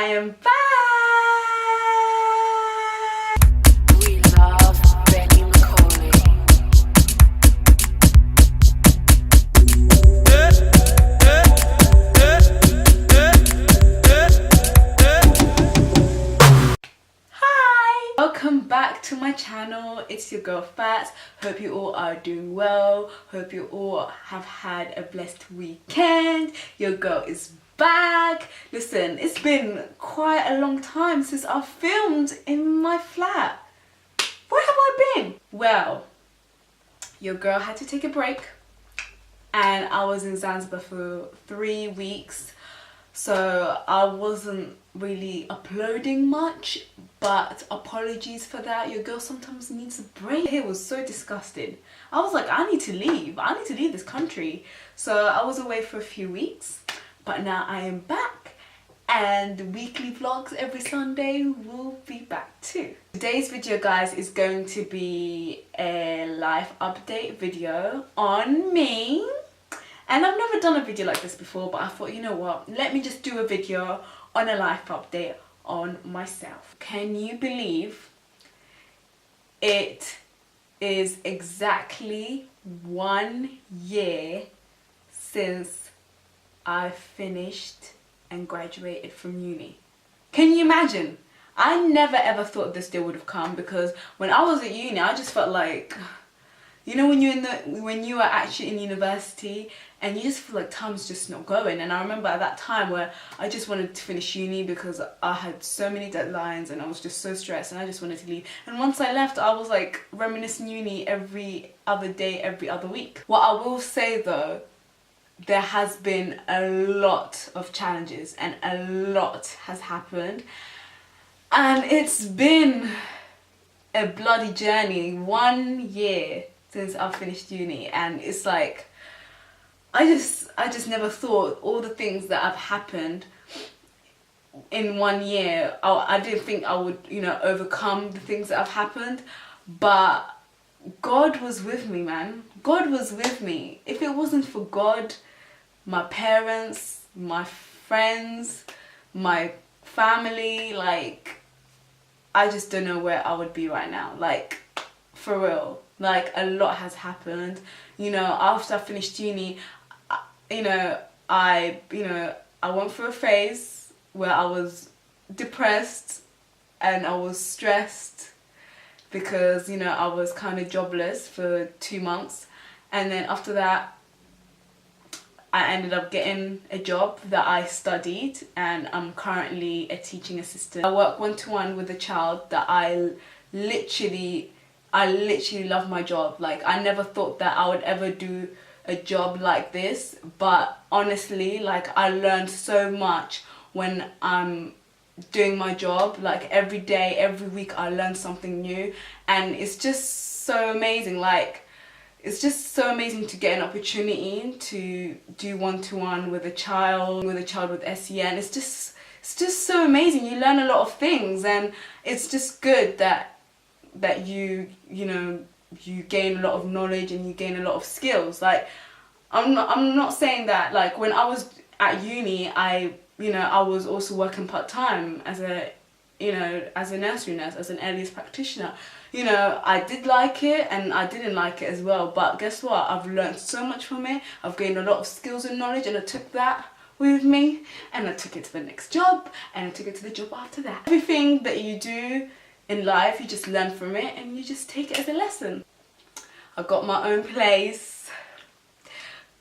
I am back! We love Benny McCauley. Hi! Welcome back to my channel. It's your girl Fats. Hope you all are doing well. Hope you all have had a blessed weekend. Your girl is back. Listen, it's been quite a long time since I filmed in my flat. Where have I been? Well, your girl had to take a break and I was in Zanzibar for 3 weeks, so I wasn't really uploading much, but apologies for that. Your girl sometimes needs a break. It was so disgusting. I was like, I need to leave this country. So I was away for a few weeks, but now I am back and weekly vlogs every Sunday will be back too. Today's video, guys, is going to be a life update video on me. And I've never done a video like this before, but I thought, you know what, let me just do a video on a life update on myself. Can you believe it is exactly 1 year since I finished and graduated from uni? Can you imagine? I never ever thought this day would have come, because when I was at uni, I just felt like, you know, when you are actually in university and you just feel like time's just not going. And I remember at that time where I just wanted to finish uni because I had so many deadlines and I was just so stressed and I just wanted to leave. And once I left, I was like reminiscing uni every other day, every other week. What I will say though, there has been a lot of challenges and a lot has happened. And it's been a bloody journey. 1 year since I've finished uni, and it's like I just never thought all the things that have happened in 1 year. I didn't think I would, you know, overcome the things that have happened, but God was with me, man. God was with me. If it wasn't for God, my parents, my friends, my family, like, I just don't know where I would be right now. Like, for real. Like, a lot has happened. You know, after I finished uni, I went through a phase where I was depressed and I was stressed because, you know, I was kind of jobless for 2 months. And then after that, I ended up getting a job that I studied, and I'm currently a teaching assistant. I work one-to-one with a child that I literally love my job. Like, I never thought that I would ever do a job like this, but honestly, like, I learned so much when I'm doing my job. Like, every day, every week I learn something new, and it's just so amazing. Like, it's just so amazing to get an opportunity to do one-to-one with a child with SEN. It's just so amazing. You learn a lot of things, and it's just good that you gain a lot of knowledge and you gain a lot of skills. Like, I'm not saying that, like, when I was at uni, I was also working part-time as a nursery nurse, as an earliest practitioner. You know, I did like it and I didn't like it as well, but guess what? I've learned so much from it. I've gained a lot of skills and knowledge, and I took that with me and I took it to the next job, and I took it to the job after that. Everything that you do in life, you just learn from it and you just take it as a lesson. I got my own place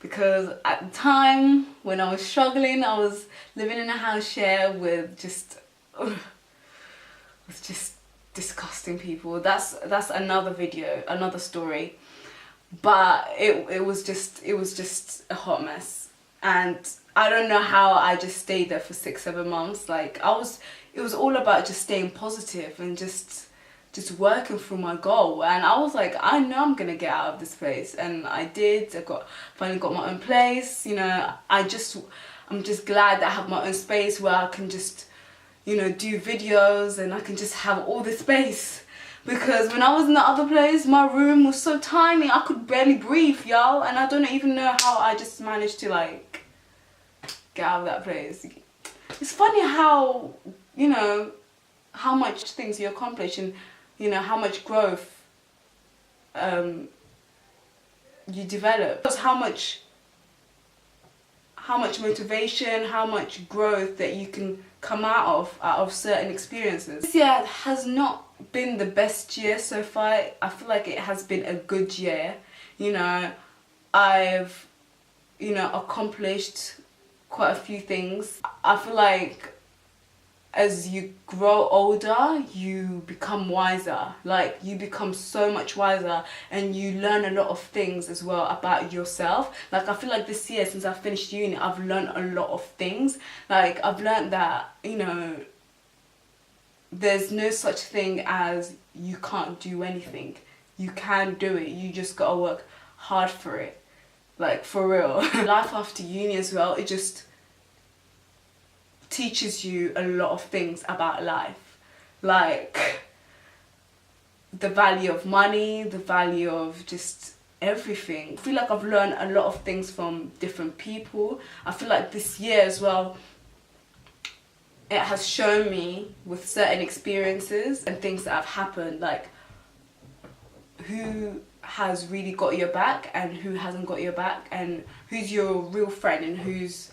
because at the time when I was struggling, I was living in a house share with just disgusting people. That's another video, another story. But it was just a hot mess, and I don't know how I just stayed there for 6-7 months. Like, it was all about just staying positive and just working through my goal. And I was like, I know I'm gonna get out of this place, and I did. Finally got my own place. You know, I'm just glad that I have my own space where I can just, you know, do videos, and I can just have all this space. Because when I was in the other place, my room was so tiny, I could barely breathe, y'all. And I don't even know how I just managed to, like, get out of that place. It's funny how you know, how much things you accomplish, and you know how much growth you develop. Because how much motivation, how much growth that you can come out of certain experiences. This year has not been the best year so far. I feel like it has been a good year. You know, I've, you know, accomplished quite a few things. I feel like as you grow older, you become wiser. Like, you become so much wiser, and you learn a lot of things as well about yourself. Like, I feel like this year, since I finished uni, I've learned a lot of things. Like, I've learned that, you know, there's no such thing as you can't do anything. You can do it. You just gotta work hard for it. Like, for real. Life after uni as well, it just teaches you a lot of things about life. Like, the value of money, the value of just everything. I feel like I've learned a lot of things from different people. I feel like this year as well, it has shown me with certain experiences and things that have happened, like who has really got your back and who hasn't got your back, and who's your real friend and who's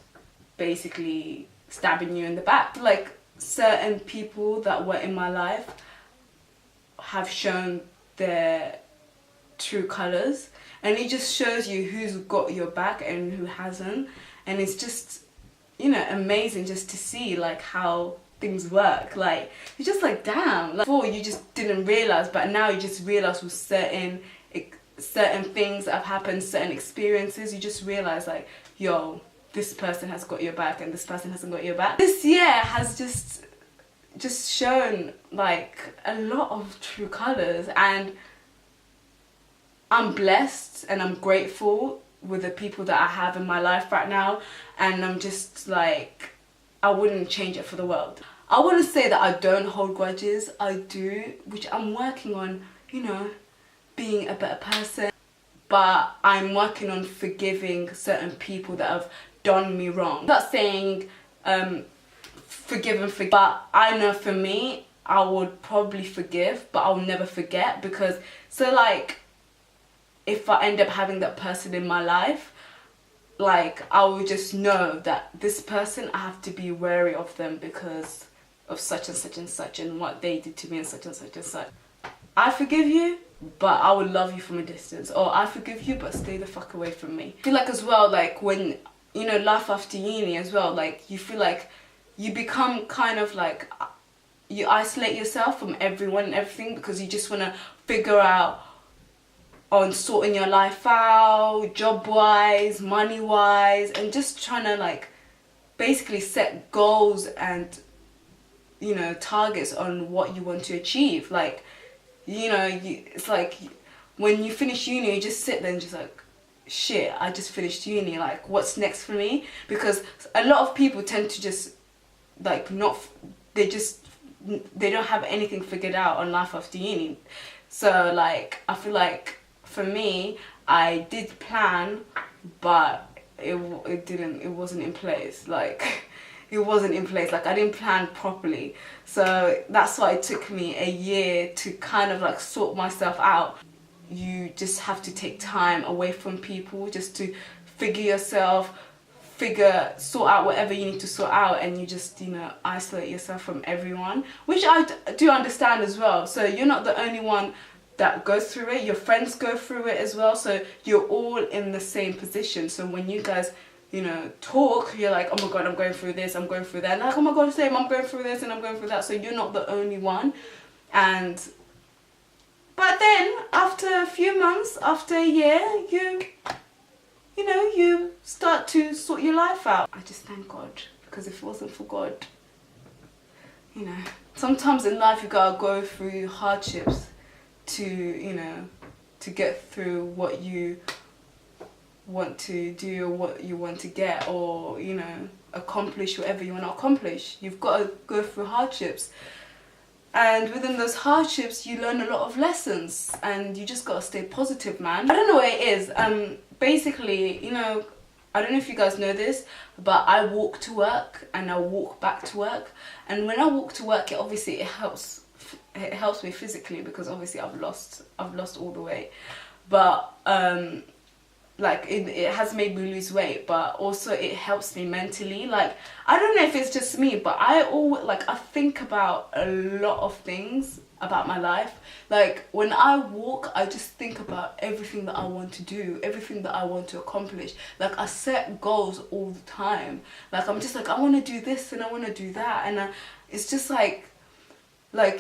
basically stabbing you in the back. Like, certain people that were in my life have shown their true colours, and it just shows you who's got your back and who hasn't. And it's just, you know, amazing just to see like how things work. Like, you're just like, damn, like, before you just didn't realise, but now you just realise with certain things that have happened, certain experiences, you just realise like, yo, this person has got your back and this person hasn't got your back. This year has just shown like a lot of true colours, and I'm blessed and I'm grateful with the people that I have in my life right now, and I'm just like, I wouldn't change it for the world. I wouldn't say that I don't hold grudges. I do, which I'm working on, you know, being a better person, but I'm working on forgiving certain people that have done me wrong. I'm not saying forgive and forget, but I know for me, I would probably forgive, but I'll never forget. Because, so like, if I end up having that person in my life, like, I will just know that this person, I have to be wary of them because of such and such and such and what they did to me and such and such and such. I forgive you, but I will love you from a distance. Or I forgive you, but stay the fuck away from me. I feel like as well, like, when, you know, life after uni as well, like, you feel like you become kind of like, you isolate yourself from everyone and everything, because you just want to figure out on sorting your life out, job wise, money wise, and just trying to like basically set goals and, you know, targets on what you want to achieve. Like, you know, it's like when you finish uni, you just sit there and just like, shit, I just finished uni, like, what's next for me? Because a lot of people tend to just like they don't have anything figured out on life after uni. So like, I feel like for me, I did plan, but it wasn't in place. Like, it wasn't in place. Like, I didn't plan properly. So that's why it took me a year to kind of like sort myself out. You just have to take time away from people just to figure yourself, sort out whatever you need to sort out, and you just, you know, isolate yourself from everyone, which I do understand as well. So you're not the only one that goes through it. Your friends go through it as well, so you're all in the same position. So when you guys, you know, talk, you're like, oh my god, I'm going through this, I'm going through that, and like, oh my god, same, I'm going through this and I'm going through that. So you're not the only one. But then after a few months, after a year, you know, you start to sort your life out. I just thank God, because if it wasn't for God, you know, sometimes in life you gotta go through hardships to, you know, to get through what you want to do or what you want to get, or, you know, accomplish whatever you want to accomplish. You've got to go through hardships, and within those hardships you learn a lot of lessons, and you just got to stay positive, man. I don't know what it is. Basically, you know, I don't know if you guys know this, but I walk to work and I walk back to work. And when I walk to work, it helps me physically, because obviously I've lost all the weight. But like it has made me lose weight, but also it helps me mentally. Like, I don't know if it's just me, but I think about a lot of things about my life. Like, when I walk, I just think about everything that I want to do, everything that I want to accomplish. Like, I set goals all the time. Like, I'm just like, I want to do this and I want to do that, and it's just like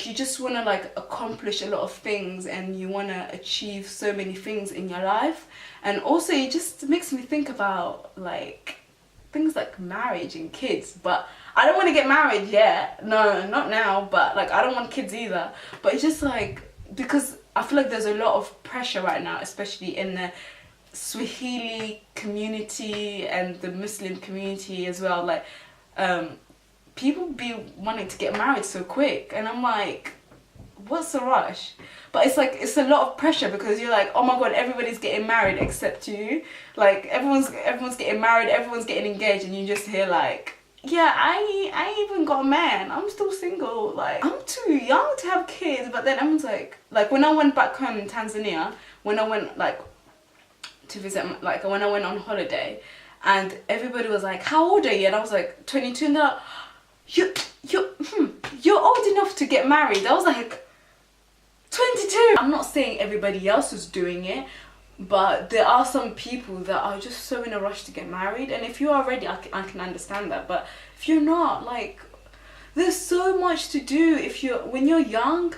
you just want to like accomplish a lot of things, and you want to achieve so many things in your life. And also it just makes me think about like things like marriage and kids. But I don't want to get married yet, no, not now. But like, I don't want kids either. But it's just like, because I feel like there's a lot of pressure right now, especially in the Swahili community and the Muslim community as well. Like, people be wanting to get married so quick, and I'm like, what's the rush? But it's like, it's a lot of pressure, because you're like, oh my god, everybody's getting married except you. Like, everyone's getting married, everyone's getting engaged, and you just hear like, yeah, I ain't even got a man, I'm still single, like, I'm too young to have kids. But then everyone's like when I went back home in Tanzania, when I went like to visit, like when I went on holiday, and everybody was like, how old are you? And I was like, 22, and they're like, you're old enough to get married. I was like, 22. I'm not saying everybody else is doing it, but there are some people that are just so in a rush to get married. And if you are ready, I can understand that. But if you're not, like, there's so much to do. When you're young,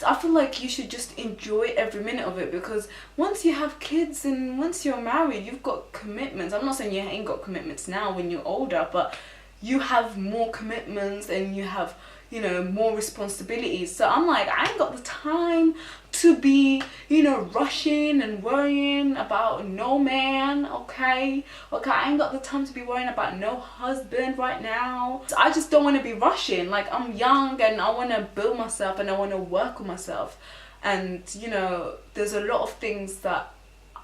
I feel like you should just enjoy every minute of it, because once you have kids and once you're married, you've got commitments. I'm not saying you ain't got commitments now when you're older, but you have more commitments and you have, you know, more responsibilities. So I'm like, I ain't got the time to be, you know, rushing and worrying about no man, okay? I ain't got the time to be worrying about no husband right now. So I just don't want to be rushing. Like, I'm young and I want to build myself and I want to work on myself. And, you know, there's a lot of things that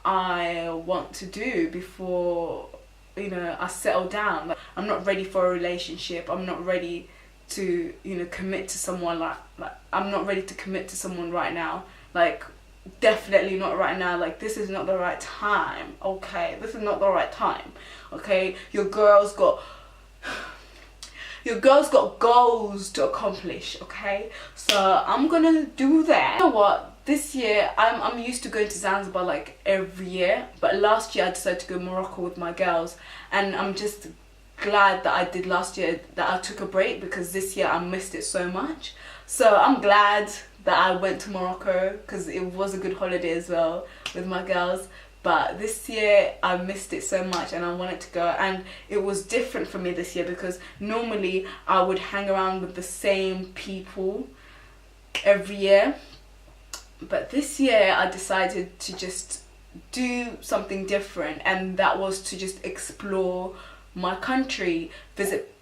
I want to do before, you know, I settle down. Like, I'm not ready for a relationship. I'm not ready to, you know, commit to someone. Like I'm not ready to commit to someone right now. Like, definitely not right now. Like, this is not the right time, okay? This is not the right time, okay? Your girl's got goals to accomplish, okay? So I'm gonna do that. You know what? This year, I'm used to going to Zanzibar like every year, but last year I decided to go to Morocco with my girls, and I'm just glad that I did last year, that I took a break, because this year I missed it so much. So I'm glad that I went to Morocco, because it was a good holiday as well with my girls. But this year I missed it so much and I wanted to go, and it was different for me this year, because normally I would hang around with the same people every year. But this year I decided to just do something different, and that was to just explore my country, visit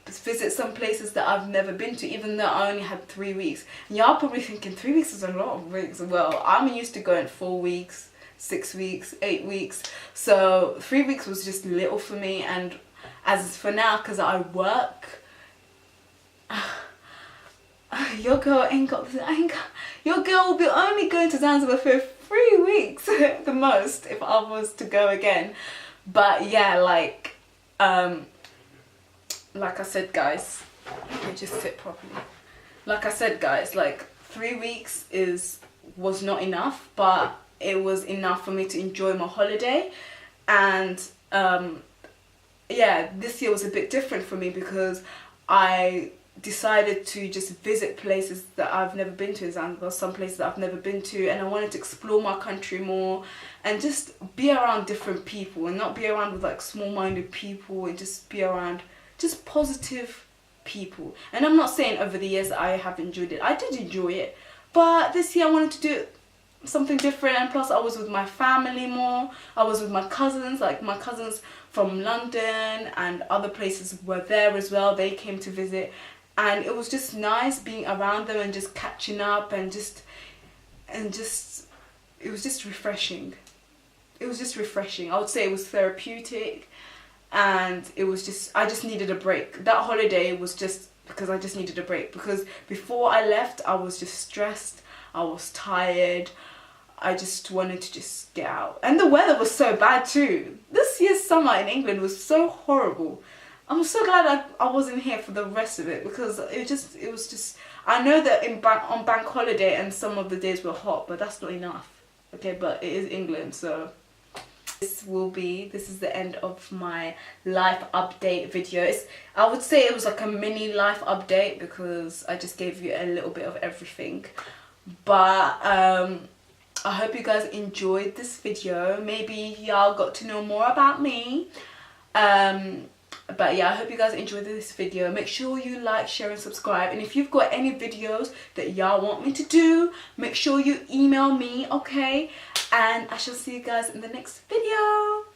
some places that I've never been to, even though I only had 3 weeks. And y'all probably thinking 3 weeks is a lot of weeks. Well, I'm used to going 4 weeks, 6 weeks, 8 weeks. So 3 weeks was just little for me. And as for now, because I work, your girl your girl will be only going to Zanzibar for 3 weeks the most, if I was to go again. But yeah, like I said, guys, let me just sit properly. Like I said, guys, like 3 weeks was not enough, but it was enough for me to enjoy my holiday. And yeah, this year was a bit different for me, because I decided to just visit places that I've never been to in Zanzibar, some places that I've never been to, and I wanted to explore my country more and just be around different people, and not be around with like small-minded people, and just be around just positive people. And I'm not saying over the years that I have enjoyed it. I did enjoy it, but this year I wanted to do something different. And plus I was with my family more. I was with my cousins, like my cousins from London and other places were there as well. They came to visit, and it was just nice being around them and just catching up, and it was just refreshing. It was just refreshing. I would say it was therapeutic, and it was just, I just needed a break. That holiday was just because I just needed a break, because before I left I was just stressed, I was tired, I just wanted to just get out. And the weather was so bad too. This year's summer in England was so horrible. I'm so glad I wasn't here for the rest of it, because it was just, I know that on bank holiday and some of the days were hot, but that's not enough. Okay, but it is England, so this is the end of my life update video. I would say it was like a mini life update, because I just gave you a little bit of everything. But I hope you guys enjoyed this video. Maybe y'all got to know more about me. But yeah, I hope you guys enjoyed this video. Make sure you like, share and subscribe. And if you've got any videos that y'all want me to do, make sure you email me, okay? And I shall see you guys in the next video.